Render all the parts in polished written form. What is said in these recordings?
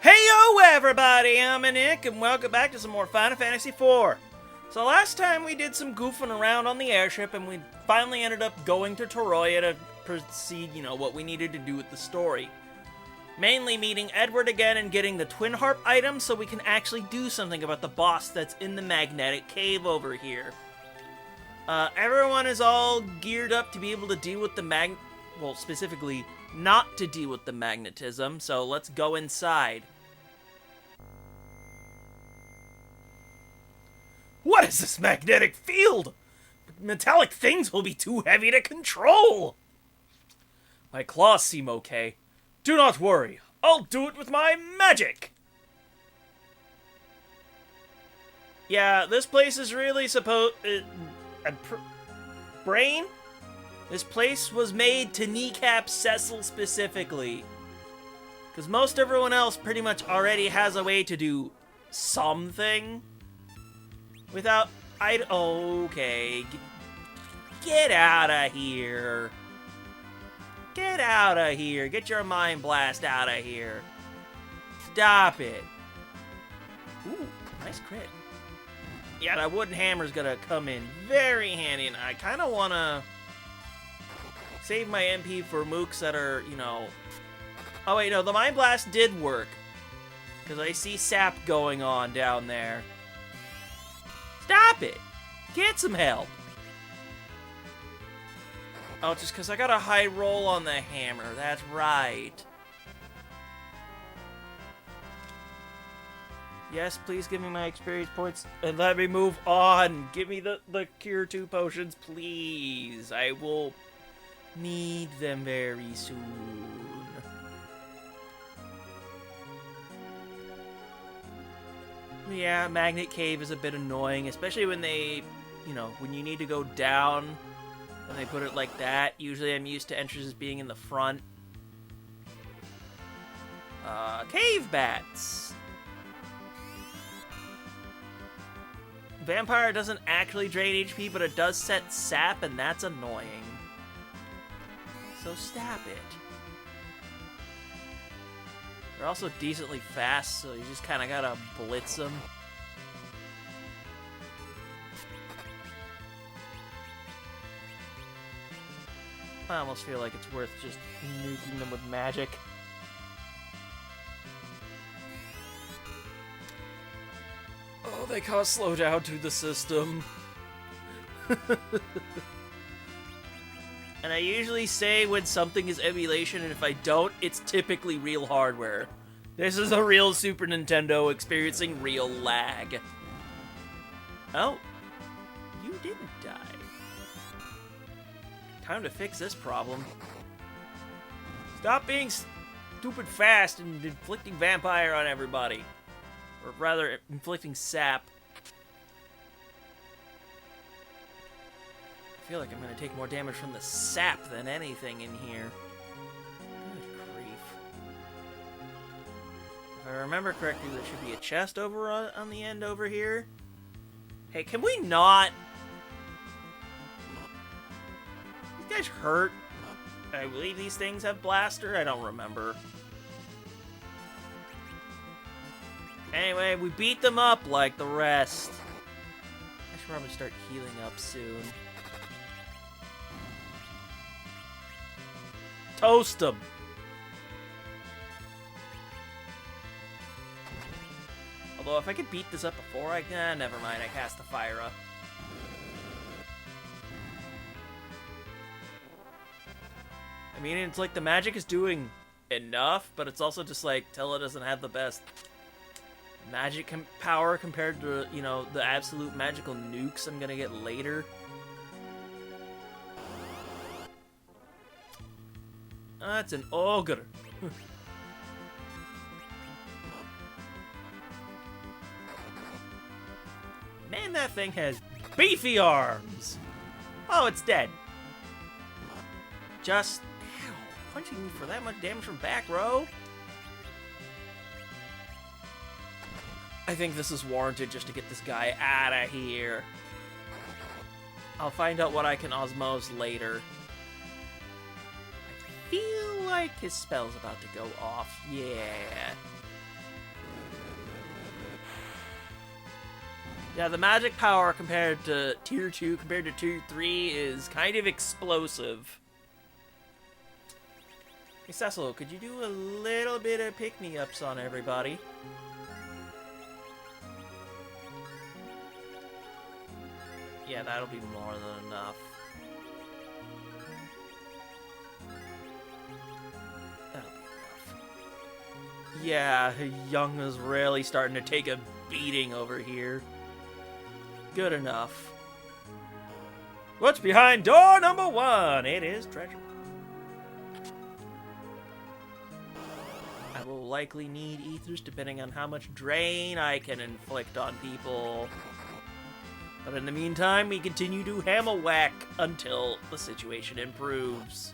Heyo everybody, I'm Nick, and welcome back to some more Final Fantasy IV. So last time we did some goofing around on the airship, and we finally ended up going to Toroya to proceed, what we needed to do with the story. Mainly meeting Edward again and getting the Twin Harp item so we can actually do something about the boss that's in the magnetic cave over here. Everyone is all geared up to be able to deal with the specifically not to deal with the magnetism, so let's go inside. What is this magnetic field? Metallic things will be too heavy to control. My claws seem okay. Do not worry, I'll do it with my magic. Yeah, this place is really Brain? This place was made to kneecap Cecil specifically. Because most everyone else pretty much already has a way to do something. Without... Okay. Get out of here. Get out of here. Get your mind blast out of here. Stop it. Ooh, nice crit. Yeah, that wooden hammer's gonna come in very handy, and I kind of want to save my MP for mooks that are, Oh, wait, no, the Mind Blast did work. Because I see sap going on down there. Stop it! Get some help! Oh, just because I got a high roll on the hammer. That's right. Yes, please give me my experience points and let me move on. Give me the Cure 2 potions, please. I will need them very soon. Yeah, Magnet Cave is a bit annoying, especially when they, when you need to go down, when they put it like that. Usually I'm used to entrances being in the front. Cave bats. Vampire doesn't actually drain HP, but it does set sap, and that's annoying. So stop it. They're also decently fast, so you just kind of gotta blitz them. I almost feel like it's worth just nuking them with magic. Oh, they cause slowdown to the system. And I usually say when something is emulation, and if I don't, it's typically real hardware. This is a real Super Nintendo experiencing real lag. Oh, you didn't die. Time to fix this problem. Stop being stupid fast and inflicting vampire on everybody. Or rather, inflicting sap. I feel like I'm going to take more damage from the sap than anything in here. Good grief. If I remember correctly, there should be a chest over on the end over here. Hey, can we not? These guys hurt. I believe these things have blaster. I don't remember. Anyway, we beat them up like the rest. I should probably start healing up soon. Toast them. Although, if I could beat this up before never mind, I cast the fire up. I mean, it's like the magic is doing enough, but it's also just like, Tella doesn't have the best magic power compared to, the absolute magical nukes I'm gonna get later. That's an ogre. Man, that thing has beefy arms. Oh, it's dead. Just punching me for that much damage from back row? I think this is warranted just to get this guy out of here. I'll find out what I can osmose later. I feel like his spell's about to go off. Yeah. Yeah, the magic power compared to Tier 2 compared to Tier 3 is kind of explosive. Hey, Cecil, could you do a little bit of pick-me-ups on everybody? Yeah, that'll be more than enough. That'll be enough. Yeah, Young is really starting to take a beating over here. Good enough. What's behind door number 1? It is treasure. I will likely need ethers depending on how much drain I can inflict on people. But in the meantime, we continue to hammer whack until the situation improves.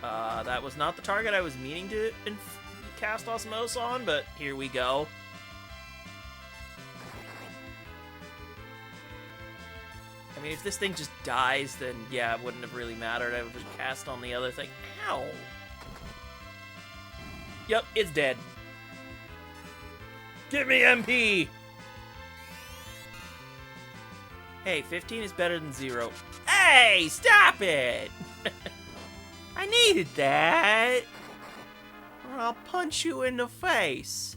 That was not the target I was meaning to cast Osmose on, but here we go. I mean, if this thing just dies, then yeah, it wouldn't have really mattered. I would just cast on the other thing. Ow! Yep, it's dead. Give me MP! Hey, 15 is better than 0. Hey, stop it! I needed that! Or I'll punch you in the face.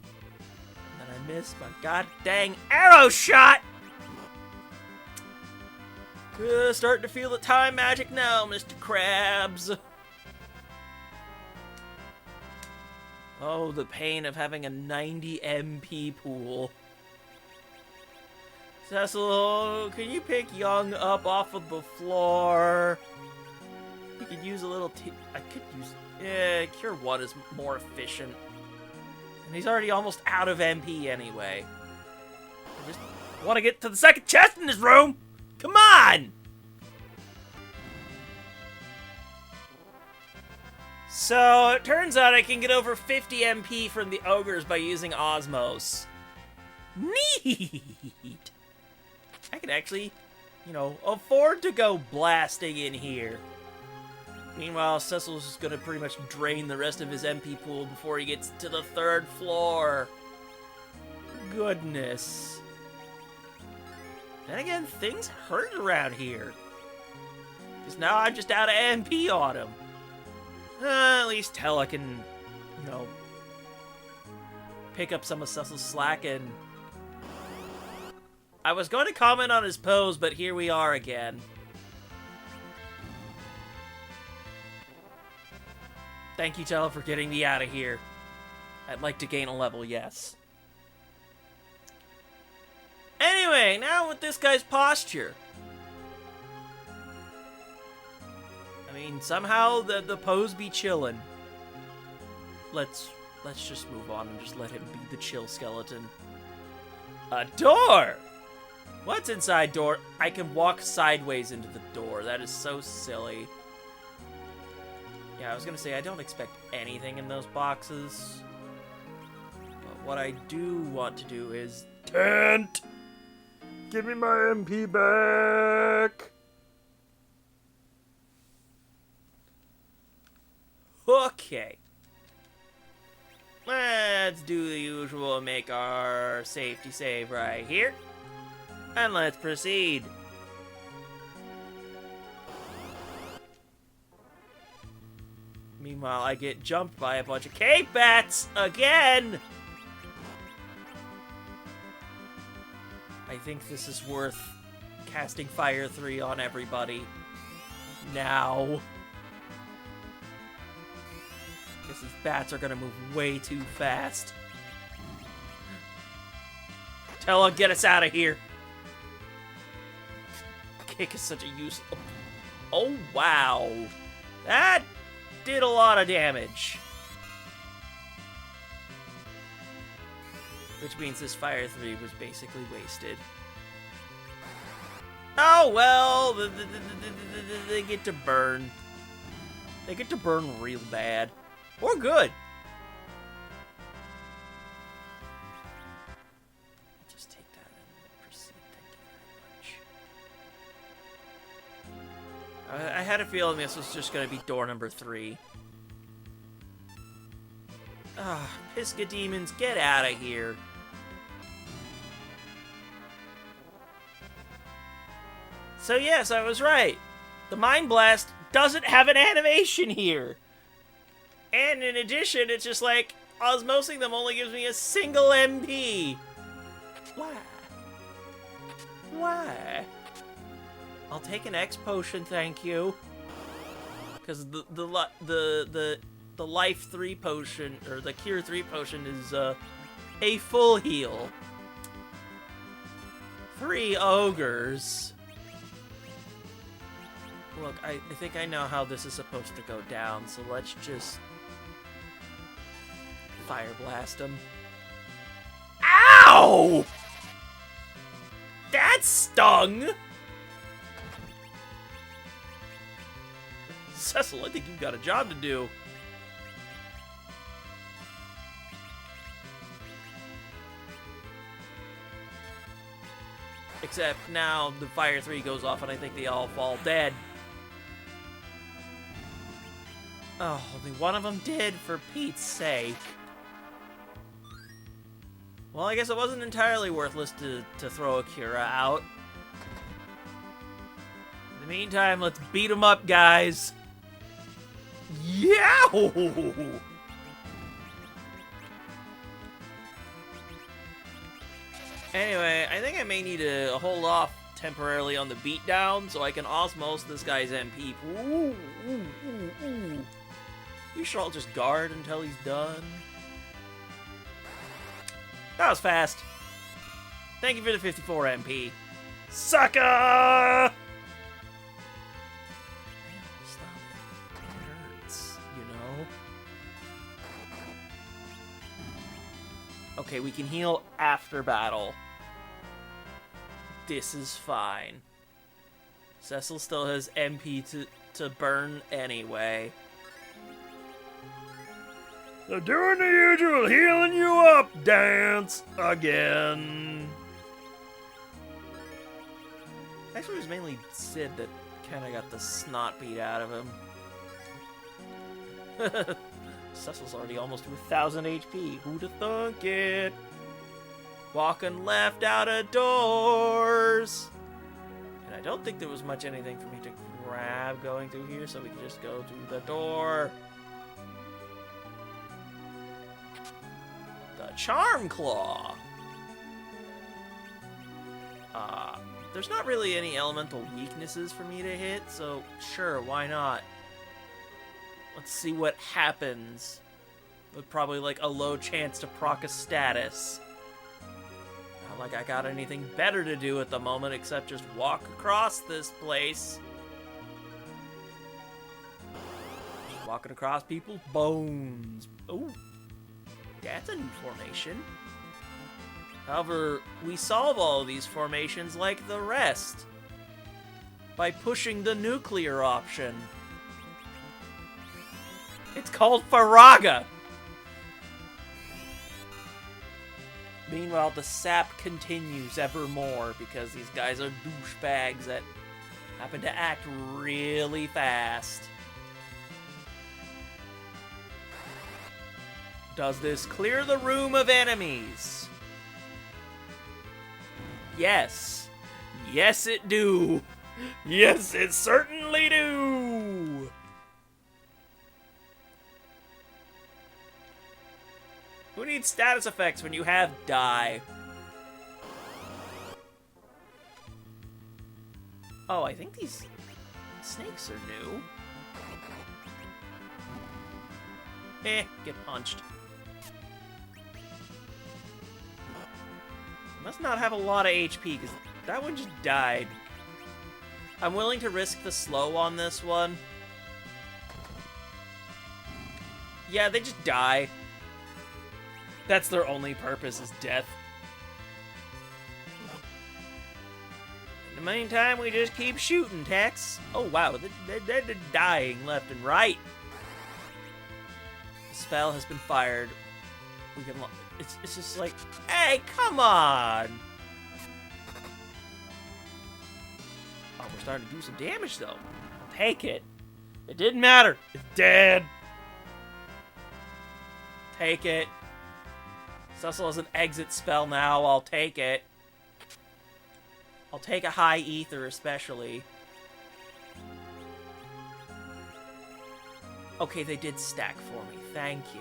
And then I missed my goddamn arrow shot! Starting to feel the time magic now, Mr. Krabs. Oh, the pain of having a 90 MP pool. Cecil, can you pick Young up off of the floor? You could use a little I could use... Yeah, Cure 1 is more efficient. And he's already almost out of MP anyway. I just want to get to the second chest in this room! Come on! So, it turns out I can get over 50 MP from the ogres by using Osmose. Neat! I can actually, you know, afford to go blasting in here. Meanwhile, Cecil's just gonna pretty much drain the rest of his MP pool before he gets to the 3rd floor. Goodness. Then again, things hurt around here. Because now I'm just out of MP on him. At least Tella can, you know, pick up some of Cecil's slack and... I was going to comment on his pose, but here we are again. Thank you, Tella, for getting me out of here. I'd like to gain a level, yes. Anyway, now with this guy's posture. I mean, somehow the pose be chillin'. Let's just move on and just let him be the chill skeleton. A door! What's inside door? I can walk sideways into the door. That is so silly. Yeah, I was gonna say, I don't expect anything in those boxes. But what I do want to do is... Tent! Give me my MP back! Okay. Let's do the usual and make our safety save right here. And let's proceed. Meanwhile, I get jumped by a bunch of cave bats again! I think this is worth casting Fire 3 on everybody. Now. Because these bats are gonna move way too fast. Tella, get us out of here! Kick is such a useful... Oh, wow. That did a lot of damage. Which means this Fire 3 was basically wasted. Oh, well, they get to burn. They get to burn real bad. Or good. I'll just take that and proceed. Thank you very much. I had a feeling this was just going to be door number 3. Ah, Pisca demons, get out of here. So yes, I was right. The Mind Blast doesn't have an animation here. And in addition, it's just like, osmosing them only gives me a single MP. Why? Why? I'll take an X potion, thank you. Because the Life 3 potion, or the Cure 3 potion is a full heal. 3 ogres. Look, I think I know how this is supposed to go down, so let's just Fire Blast him. Ow! That stung! Cecil, I think you've got a job to do. Except now the Fire 3 goes off and I think they all fall dead. Oh, only one of them did, for Pete's sake. Well, I guess it wasn't entirely worthless to throw Akira out. In the meantime, let's beat him up, guys. Yeah! Anyway, I think I may need to hold off temporarily on the beatdown so I can osmose this guy's MP. Ooh, ooh, ooh, ooh. We should all just guard until he's done. That was fast. Thank you for the 54 MP. Sucker! Stop it. It hurts, you know? Okay, we can heal after battle. This is fine. Cecil still has MP to burn anyway. They're doing the usual healing you up dance again. Actually, it was mainly Sid that kind of got the snot beat out of him. Cecil's already almost to 1,000 HP. Who'd have thunk it? Walking left out of doors. And I don't think there was much anything for me to grab going through here, so we can just go through the door. Charm Claw. There's not really any elemental weaknesses for me to hit, so sure, why not? Let's see what happens. With probably like a low chance to proc a status. Not like I got anything better to do at the moment except just walk across this place. Just walking across people's bones. Ooh. That's a new formation. However, we solve all of these formations like the rest by pushing the nuclear option. It's called Faraga! Meanwhile, the sap continues ever more because these guys are douchebags that happen to act really fast. Does this clear the room of enemies? Yes. Yes, it do. Yes, it certainly do. Who needs status effects when you have die? Oh, I think these snakes are new. Get punched. Must not have a lot of HP, because that one just died. I'm willing to risk the slow on this one. Yeah, they just die. That's their only purpose, is death. In the meantime, we just keep shooting, Tex. Oh, wow, they're dying left and right. The spell has been fired. We can... It's just like, hey, come on! Oh, we're starting to do some damage, though. I'll take it. It didn't matter. It's dead. take it. Cecil has an exit spell now. I'll take it. I'll take a high ether, especially. Okay, they did stack for me. Thank you.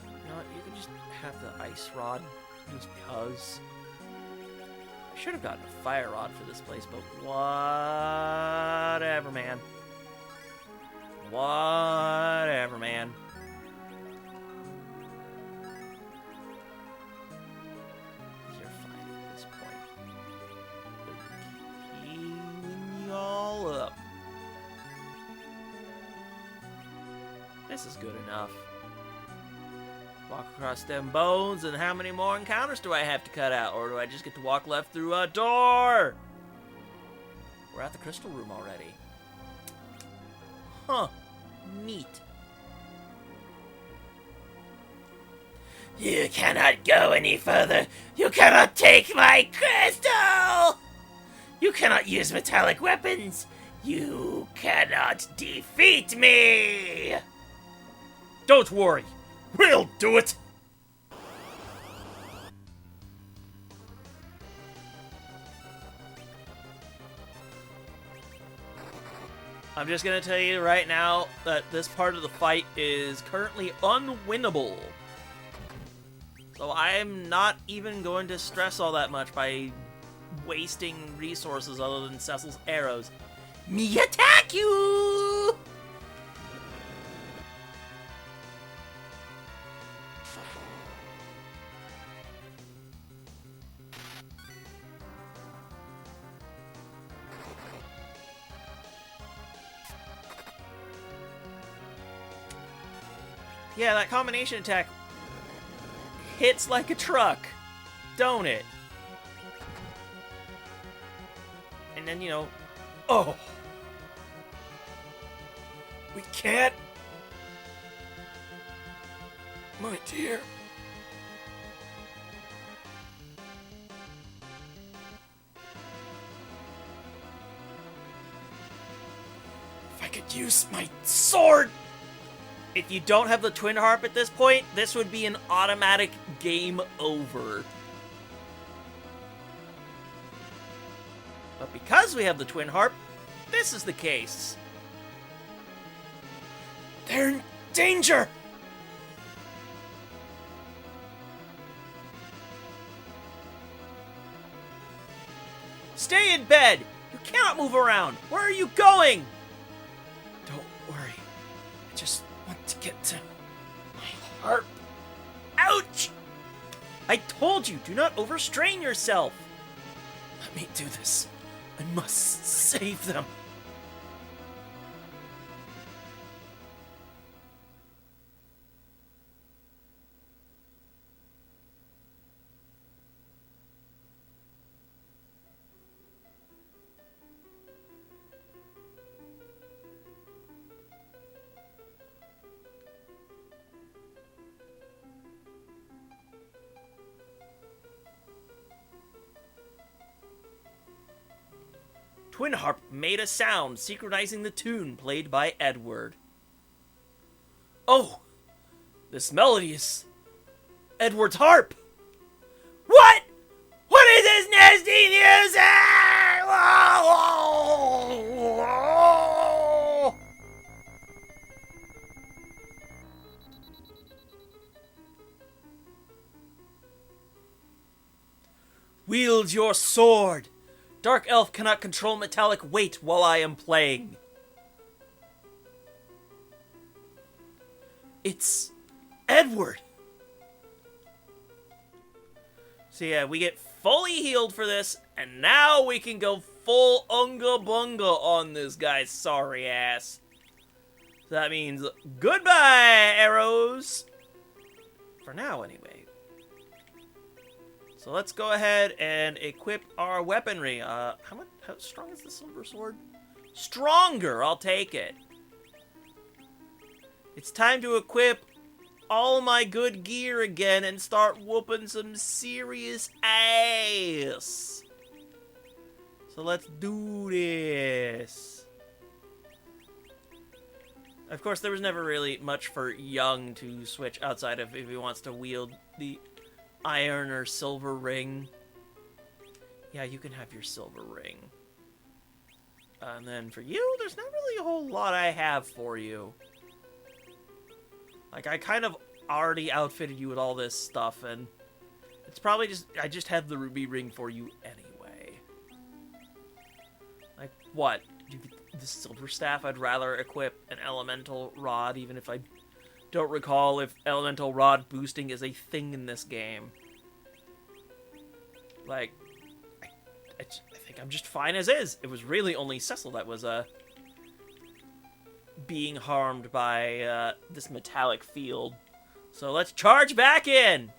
You know what? You can just have the ice rod. Just because. I should have gotten a fire rod for this place, but whatever, man. Whatever, man. You're fine at this point. They're healing y'all up. This is good enough. Walk across them bones, and how many more encounters do I have to cut out? Or do I just get to walk left through a door? We're at the crystal room already. Huh. Neat. You cannot go any further. You cannot take my crystal. You cannot use metallic weapons. You cannot defeat me. Don't worry. We'll do it! I'm just gonna tell you right now that this part of the fight is currently unwinnable. So I'm not even going to stress all that much by wasting resources other than Cecil's arrows. Me attack you! Yeah, that combination attack hits like a truck, don't it? And then, you know, oh! We can't! My dear. If I could use my sword! If you don't have the Twin Harp at this point, this would be an automatic game over. But because we have the Twin Harp, this is the case. They're in danger! Stay in bed! You cannot move around! Where are you going? Don't worry. I just want to get to my harp. Ouch! I told you, do not overstrain yourself. Let me do this. I must save them. Twin Harp made a sound, synchronizing the tune played by Edward. Oh! This melody is Edward's harp! What? What is this nasty music? Wield your sword! Dark Elf cannot control metallic weight while I am playing. It's Edward. So yeah, we get fully healed for this, and now we can go full unga bunga on this guy's sorry ass. So that means goodbye, arrows. For now, anyway. So let's go ahead and equip our weaponry. How strong is the silver sword? Stronger, I'll take it. It's time to equip all my good gear again and start whooping some serious ass. So let's do this. Of course, there was never really much for Young to switch outside of if he wants to wield the iron or silver ring. Yeah, you can have your silver ring. And then for you, there's not really a whole lot I have for you. Like, I kind of already outfitted you with all this stuff, and it's probably just, I just have the ruby ring for you anyway. Like, what? You get the silver staff? I'd rather equip an elemental rod, even if I don't recall if elemental rod boosting is a thing in this game. Like, I think I'm just fine as is. It was really only Cecil that was, being harmed by, this metallic field. So let's charge back in!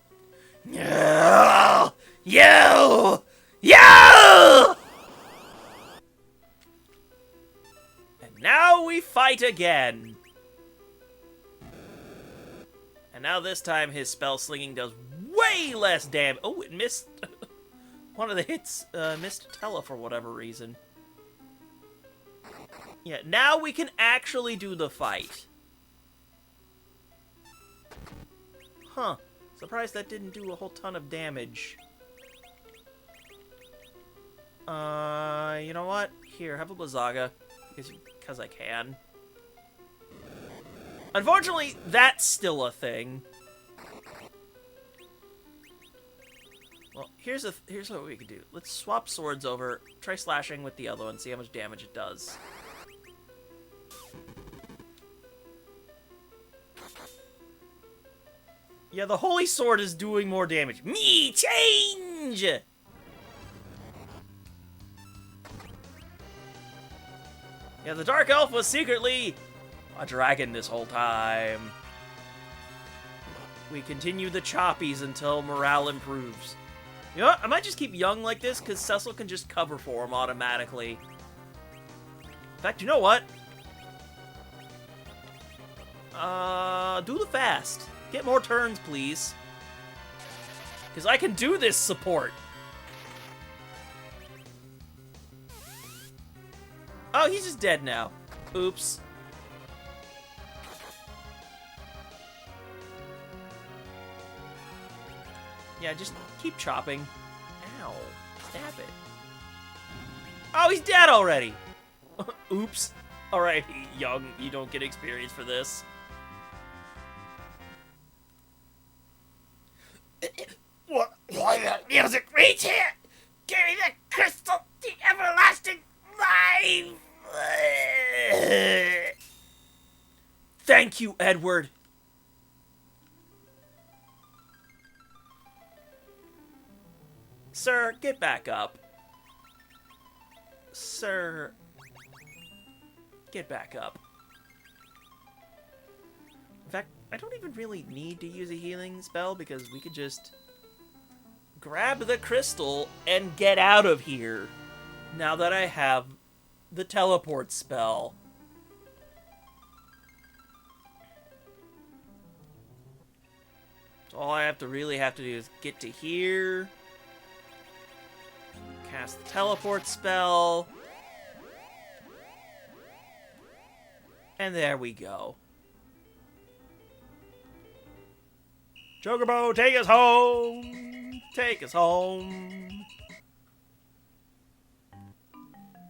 No! You! You! And now we fight again. And now this time his spell slinging does way less damage. Oh, it missed. One of the hits missed Tella for whatever reason. Yeah, now we can actually do the fight. Huh. Surprised that didn't do a whole ton of damage. You know what? Here, have a Blizzaga. Because I can. Unfortunately, that's still a thing. Well, here's what we can do. Let's swap swords over, try slashing with the other one, see how much damage it does. Yeah, the Holy Sword is doing more damage. Me change! Yeah, the Dark Elf was secretly a dragon this whole time. We continue the choppies until morale improves. You know what? I might just keep Young like this, because Cecil can just cover for him automatically. In fact, you know what? Do the fast. Get more turns, please. Because I can do this support. Oh, he's just dead now. Oops. Yeah, just keep chopping. Ow. Stab it. Oh, he's dead already! Oops. Alright, Young, you don't get experience for this. Why that music reach here? Give me the crystal, the everlasting life! Thank you, Edward. Sir, get back up. Sir, get back up. In fact, I don't even really need to use a healing spell because we could just grab the crystal and get out of here now that I have the teleport spell. So all I really have to do is get to here, cast the teleport spell, and there we go. Chocobo, take us home! Take us home!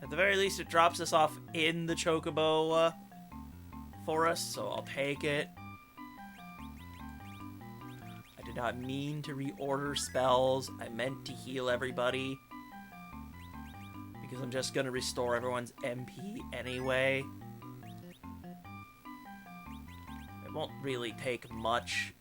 At the very least, it drops us off in the Chocobo forest, so I'll take it. I did not mean to reorder spells. I meant to heal everybody. Because I'm just going to restore everyone's MP anyway. It won't really take much.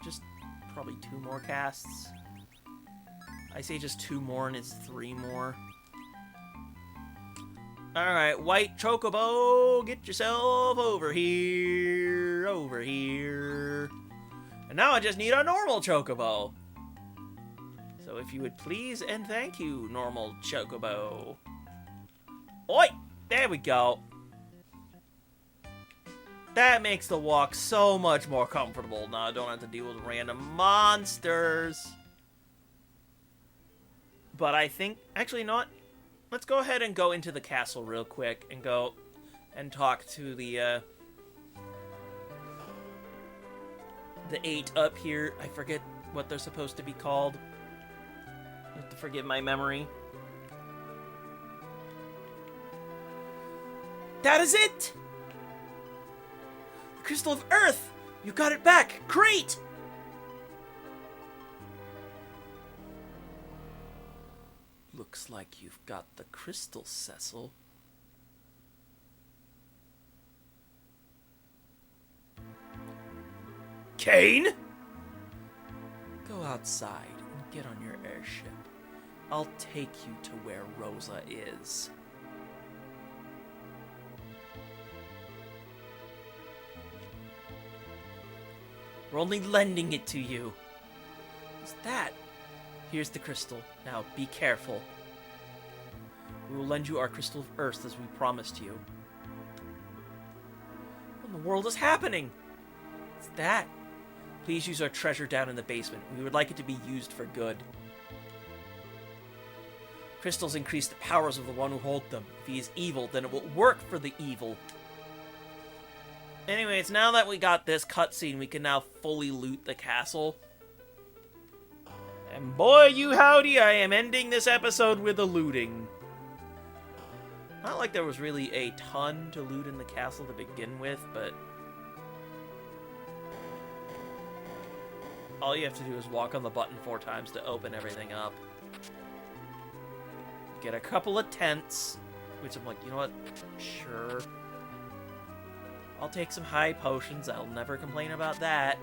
Just probably 2 more casts. I say just 2 more and it's 3 more. Alright, white Chocobo, get yourself over here, over here. And now I just need a normal Chocobo. So if you would please and thank you, normal Chocobo. Oi! There we go. That makes the walk so much more comfortable. Now I don't have to deal with random monsters. But I think... Actually, not. Let's go ahead and go into the castle real quick and go and talk to the 8 up here. I forget what they're supposed to be called. You have to forgive my memory. That is it! The Crystal of Earth! You got it back! Great! Looks like you've got the crystal, Cecil. Kane? Go outside and get on your airship. I'll take you to where Rosa is. We're only lending it to you. What's that? Here's the crystal. Now, be careful. We will lend you our Crystal of Earth as we promised you. What in the world is happening? What's that? Please use our treasure down in the basement. We would like it to be used for good. Crystals increase the powers of the one who holds them. If he is evil, then it will work for the evil. Anyways, now that we got this cutscene, we can now fully loot the castle. And boy, you howdy, I am ending this episode with a looting. Not like there was really a ton to loot in the castle to begin with, but... all you have to do is walk on the button 4 times to open everything up. Get a couple of tents, which I'm like, you know what? Sure. I'll take some high potions. I'll never complain about that.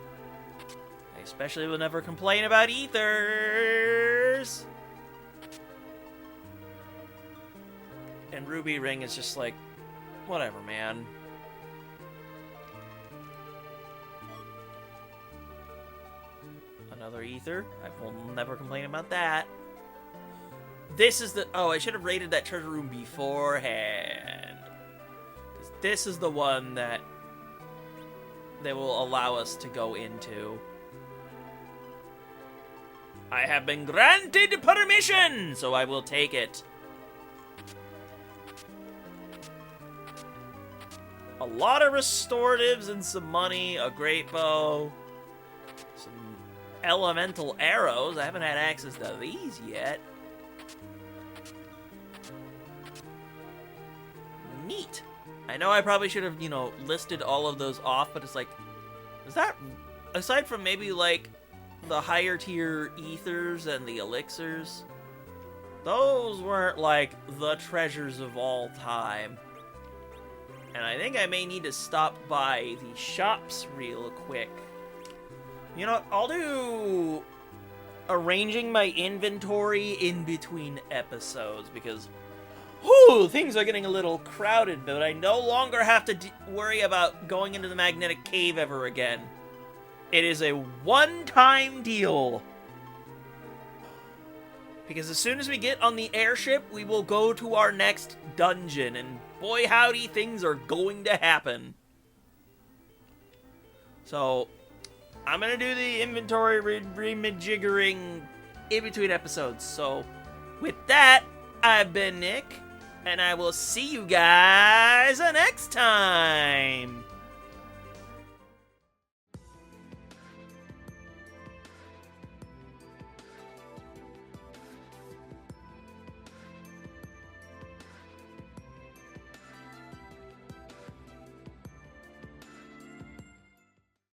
I especially will never complain about ethers. And Ruby Ring is just like, whatever, man. Another ether. I will never complain about that. This is the... oh, I should have raided that treasure room beforehand. This is the one that they will allow us to go into. I have been granted permission, so I will take it. A lot of restoratives and some money, a great bow, some elemental arrows. I haven't had access to these yet. Neat. I know I probably should have, you know, listed all of those off, but it's like, is that, aside from maybe, like, the higher tier ethers and the elixirs, those weren't, like, the treasures of all time. And I think I may need to stop by the shops real quick. You know what, I'll do arranging my inventory in between episodes, because... whew, things are getting a little crowded, but I no longer have to worry about going into the magnetic cave ever again. It is a one-time deal. Because as soon as we get on the airship, we will go to our next dungeon, and boy howdy, things are going to happen. So, I'm gonna do the inventory remajiggering in between episodes. So, with that, I've been Nick. And I will see you guys next time!